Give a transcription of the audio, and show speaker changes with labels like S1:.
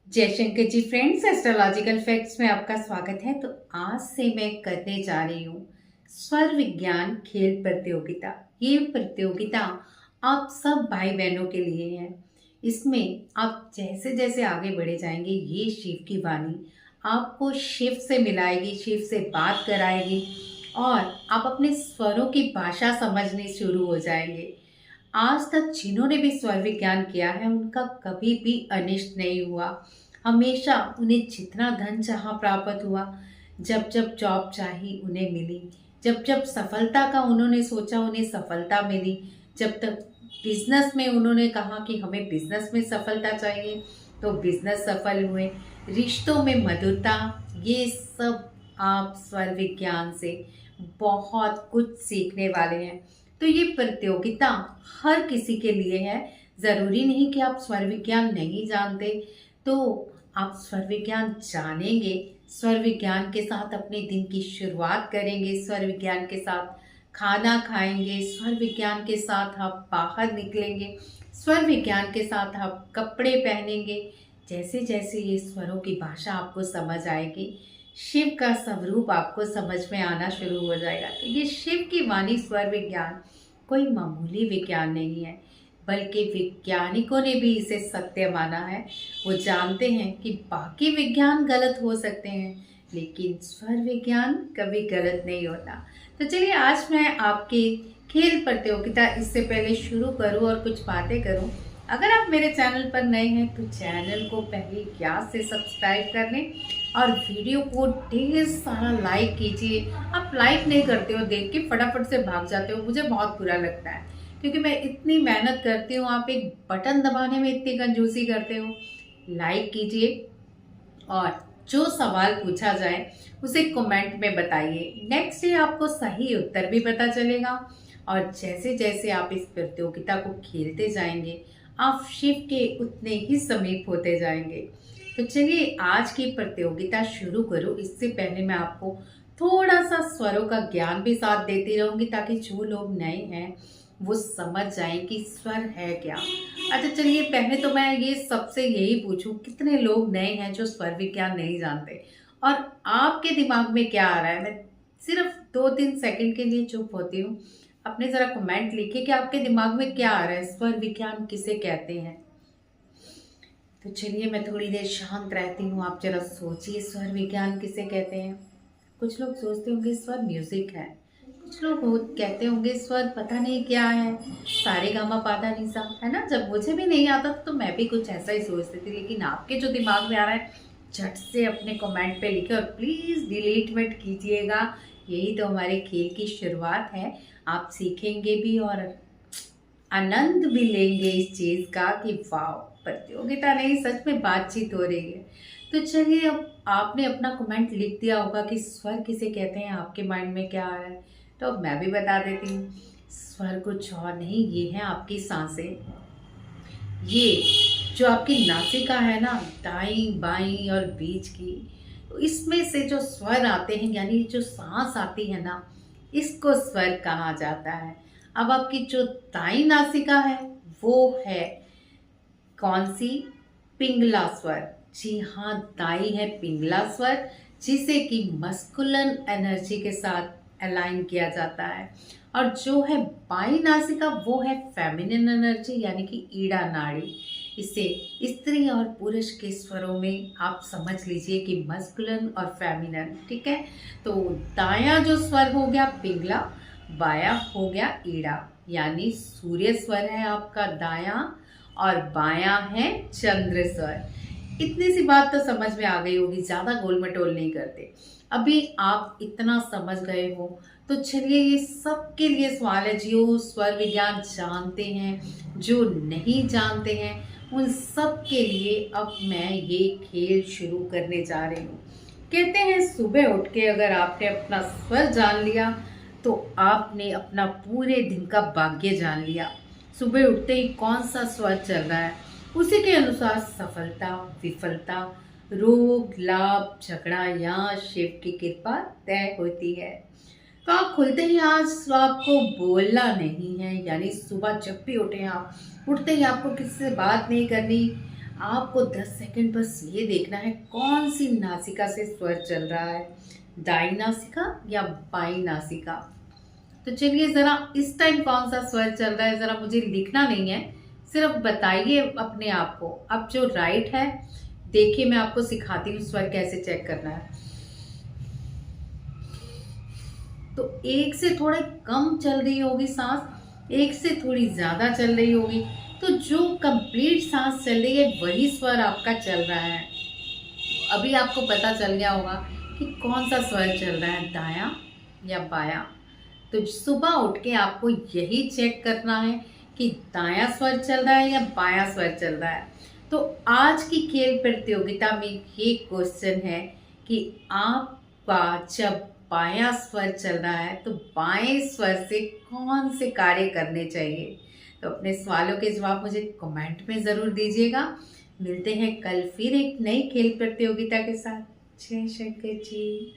S1: जय Shankar ji friends, astrological facts में आपका स्वागत है। तो आज से मैं करने जा रही हूँ स्वर विज्ञान खेल प्रतियोगिता। ये प्रतियोगिता आप सब भाई बहनों के लिए है। इसमें आप जैसे जैसे आगे बढ़े जाएंगे, ये शिव की वाणी आपको शिव से मिलाएगी, शिव से बात कराएगी और आप अपने स्वरों की भाषा समझने शुरू हो जाएंगे। आज तक जिन्होंने भी स्वर विज्ञान किया है उनका कभी भी अनिष्ट नहीं हुआ। हमेशा उन्हें जितना धन चाहा प्राप्त हुआ, जब जब जॉब चाही उन्हें मिली, जब जब सफलता का उन्होंने सोचा उन्हें सफलता मिली, जब तक बिजनेस में उन्होंने कहा कि हमें बिजनेस में सफलता चाहिए तो बिजनेस सफल हुए। रिश्तों में मधुरता, ये सब आप स्वर विज्ञान से बहुत कुछ सीखने वाले हैं। तो ये प्रतियोगिता हर किसी के लिए है। ज़रूरी नहीं कि आप स्वर विज्ञान नहीं जानते, तो आप स्वर विज्ञान जानेंगे, स्वर विज्ञान के साथ अपने दिन की शुरुआत करेंगे, स्वर विज्ञान के साथ खाना खाएंगे, स्वर विज्ञान के साथ आप बाहर निकलेंगे, स्वर विज्ञान के साथ आप कपड़े पहनेंगे। जैसे जैसे ये स्वरों की भाषा आपको समझ आएगी, शिव का स्वरूप आपको समझ में आना शुरू हो जाएगा। तो ये शिव की वाणी स्वर विज्ञान कोई मामूली विज्ञान नहीं है, बल्कि वैज्ञानिकों ने भी इसे सत्य माना है। वो जानते हैं कि बाकी विज्ञान गलत हो सकते हैं, लेकिन स्वर विज्ञान कभी गलत नहीं होता। तो चलिए आज मैं आपकी खेल प्रतियोगिता इससे पहले शुरू करूं और कुछ बातें करूं। अगर आप मेरे चैनल पर नए हैं तो चैनल को पहले याद से सब्सक्राइब कर लें और वीडियो को ढेर सारा लाइक कीजिए। आप लाइक नहीं करते हो, देख के फटाफट से भाग जाते हो, मुझे बहुत बुरा लगता है क्योंकि मैं इतनी मेहनत करती हूँ, आप एक बटन दबाने में इतनी कंजूसी करते हो। लाइक कीजिए और जो सवाल पूछा जाए उसे कमेंट में बताइए। नेक्स्ट डे आपको सही उत्तर भी पता चलेगा और जैसे जैसे आप इस प्रतियोगिता को खेलते जाएंगे आप शिव के उतने ही समीप होते जाएंगे। तो चलिए आज की प्रतियोगिता शुरू करो। इससे पहले मैं आपको थोड़ा सा स्वरों का ज्ञान भी साथ देती रहूंगी ताकि जो लोग नए हैं वो समझ जाएं कि स्वर है क्या। अच्छा चलिए, पहले तो मैं ये सबसे यही पूछूं, कितने लोग नए हैं जो स्वर विज्ञान नहीं जानते और आपके दिमाग में क्या आ रहा है। मैं सिर्फ 2-3 सेकंड के लिए चुप होती हूँ, अपने जरा कमेंट लिखिए कि आपके दिमाग में क्या आ रहा है, स्वर विज्ञान किसे कहते हैं। तो चलिए मैं थोड़ी देर शांत रहती हूँ, आप जरा सोचिए स्वर विज्ञान किसे कहते हैं। कुछ लोग सोचते होंगे स्वर म्यूजिक है, कुछ लोग कहते होंगे स्वर पता नहीं क्या है, सारे गामा पाधा निसा, है ना। जब मुझे भी नहीं आता तो मैं भी कुछ ऐसा ही सोचती थी, लेकिन आपके जो दिमाग में आ रहा है झट से अपने कमेंट पे लिखे और प्लीज़ डिलीट मत कीजिएगा। यही तो हमारे खेल की शुरुआत है। आप सीखेंगे भी और आनंद भी लेंगे इस चीज़ का कि वाह, प्रतियोगिता नहीं सच में बातचीत हो रही है। तो चलिए, अब आपने अपना कमेंट लिख दिया होगा कि स्वर किसे कहते हैं, आपके माइंड में क्या आ रहा है। तो अब मैं भी बता देती हूँ, स्वर कुछ और नहीं, ये है आपकी सांसें। ये जो आपकी नासिका है ना, दाईं बाईं और बीच की, तो इसमें से जो स्वर आते हैं यानी जो सांस आती है ना, इसको स्वर कहा जाता है। अब आपकी जो दाईं नासिका है वो है कौन सी? पिंगला स्वर। जी हाँ, दाई है पिंगला स्वर, जिसे कि मस्कुलन एनर्जी के साथ अलाइन किया जाता है। और जो है बाई नासिका वो है फेमिनिन एनर्जी यानी कि ईड़ा नाड़ी। इसे स्त्री और पुरुष के स्वरों में आप समझ लीजिए कि मस्कुलन और फेमिनिन, ठीक है। तो दाया जो स्वर हो गया पिंगला, बाया हो गया ईड़ा, यानी सूर्य स्वर है आपका दाया और बायां है चंद्र स्वर। इतनी सी बात तो समझ में आ गई होगी, ज़्यादा गोल मटोल नहीं करते। अभी आप इतना समझ गए हो तो चलिए, ये सबके लिए सवाल है जो स्वर विज्ञान जानते हैं, जो नहीं जानते हैं, उन सब के लिए अब मैं ये खेल शुरू करने जा रही हूँ। कहते हैं सुबह उठ के अगर आपने अपना स्वर जान लिया तो आपने अपना पूरे दिन का भाग्य जान लिया। सुबह उठते ही कौन सा स्वर चल रहा है उसी के अनुसार सफलता, विफलता, रोग, लाभ, झगड़ा या शिव की कृपा तय होती है। तो आप खुलते ही आज आपको बोलना नहीं है, यानी सुबह जब भी उठे आप, उठते ही आपको किसी से बात नहीं करनी, आपको 10 सेकंड बस ये देखना है कौन सी नासिका से स्वर चल रहा है, दाई नासिका या बाई नासिका। तो चलिए ज़रा इस टाइम कौन सा स्वर चल रहा है ज़रा मुझे लिखना नहीं है, सिर्फ बताइए अपने आप को। अब जो राइट है देखिए, मैं आपको सिखाती हूँ स्वर कैसे चेक करना है। तो एक से थोड़े कम चल रही होगी सांस, एक से थोड़ी ज़्यादा चल रही होगी। तो जो कंप्लीट सांस चल रही है वही स्वर आपका चल रहा है। अभी आपको पता चल गया होगा कि कौन सा स्वर चल रहा है, दायां या बायां। तो सुबह उठ के आपको यही चेक करना है कि दायां स्वर चल रहा है या बायां स्वर चल रहा है। तो आज की खेल प्रतियोगिता में ये क्वेश्चन है कि आपका जब बायां स्वर चल रहा है तो बाएं स्वर से कौन से कार्य करने चाहिए। तो अपने सवालों के जवाब मुझे कमेंट में ज़रूर दीजिएगा। मिलते हैं कल फिर एक नई खेल प्रतियोगिता के साथ। जय शंकर जी।